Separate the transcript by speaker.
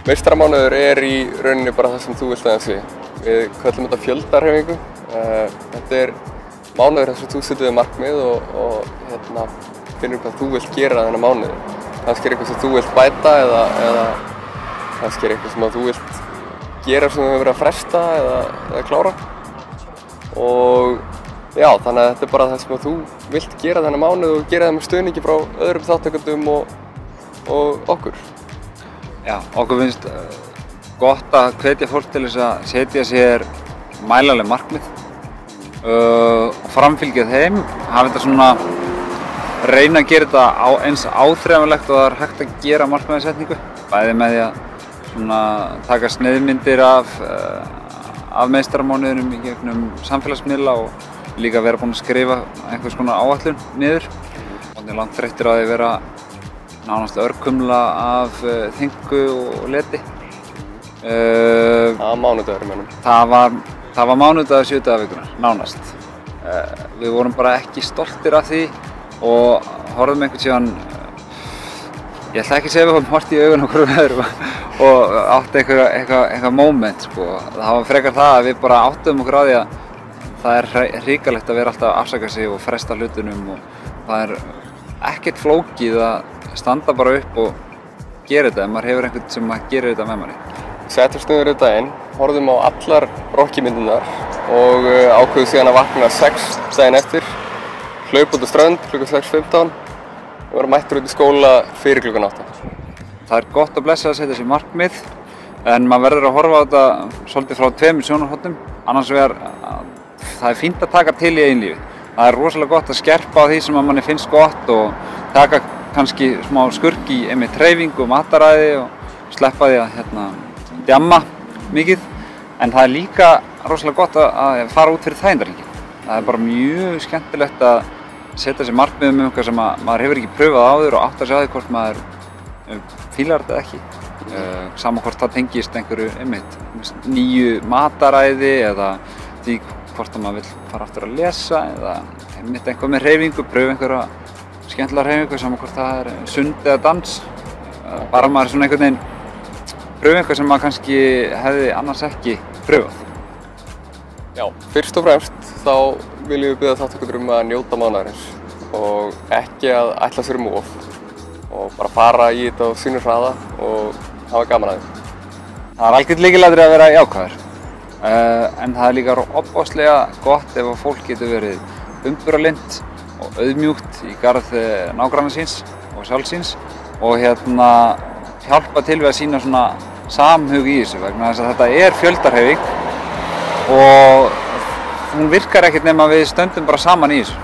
Speaker 1: Meistaramánuður í rauninni bara það sem þú vilt aðeins við. Við köllum þetta fjöldahreyfingu. Þetta mánuður þar sem þú setur þér markmið og finnur hvað þú vilt gera þennan mánuði. Kannski eitthvað sem þú vilt bæta eða kannski eitthvað sem þú vilt gera sem þú hefur verið að fresta eða klára. Og já, þannig að þetta bara það sem þú vilt gera þennan mánuð og gera það með stuðningi frá öðrum þátttakendum og okkur.
Speaker 2: Já, okkur finnst gott að hvetja fólk til þess að setja sér mælanleg markmið og framfylgja þeim, hafa þetta svona reyna að gera þetta eins áþreifanlegt og það er hægt að gera markmiðasetningu, bæði með því að svona taka sneiðmyndir af meistaramánuðinum í gegnum samfélagsmiðla og líka vera búinn að skrifa einhvers konar áætlun niður. Og langt þreyttir á því að vera nánast örkumla af þingu og leti.
Speaker 1: Það var mánudagur í mönnum.
Speaker 2: Það var mánudagur 7 daga vikunar, nánast. Við vorum bara ekki stoltir af því og horfðum einhvern síðan, ég ætla ekki að segja við höfum hort í augun okkur með öðrum og átti eitthvað moment sko. Það var frekar það að við bara áttum okkur á því að það er hrikalegt að vera alltaf að afsaka sig og fresta hlutunum og það er ekkert flókið að standa bara upp og gera þetta ef maður hefur einhvern sem gerir þetta með manni.
Speaker 1: Settumst niður í daginn, horfðum á allar Rocky-myndirnar og ákveðum síðan að vakna 6 daginn eftir, hlaupa út á strönd klukkan 6:15 og vera mættur út í skóla fyrir klukkan 8.
Speaker 2: Það er gott að blessa að setja sér markmið en maður verður að horfa á þetta svolítið frá 2 sjónarhornum. Annars vegar það er fínt að taka til í eigin lífi. Það er rosalega gott að skerpa á því sem að manni finnst gott og taka kannski smá skurk í einmitt hreyfingu og mataræði og sleppa því að djamma mikið. En það er líka rosalega gott að fara út fyrir þægindarhringinn. Það er bara mjög skemmtilegt að setja sér markmið um eitthvað sem maður hefur ekki pröfað áður og átt að sjá því hvort maður fílar þetta ekki. Sama hvort það tengist einhverju einmitt nýju mataræði eða því hvort maður vill fara aftur að lesa eða einmitt eitthvað með hreyfingu, pröfa einhverja skemmtilega hreyfingu, sama hvort það er sund eða dans. Bara maður svona einhvern veginn pröfa eitthvað sem maður kannski hefði annars ekki pröfað.
Speaker 1: Já, fyrst og fremst þá viljum við biðja þátttakendur um að njóta mánaðarins og ekki að ætla sér of og bara fara í þetta á sínu hraða og hafa gaman að því.
Speaker 2: Það er algjört lykilatriði að vera jákvæður. En það er líka ofboðslega gott ef fólk getur verið umburðarlynt og auðmjúkt í garð nágranna síns og sjálfs síns og hjálpa til við að sýna svona samhug í þessu vegna þess að þetta er fjöldahreyfing og hún virkar ekkert nema við stöndum bara saman í þessu.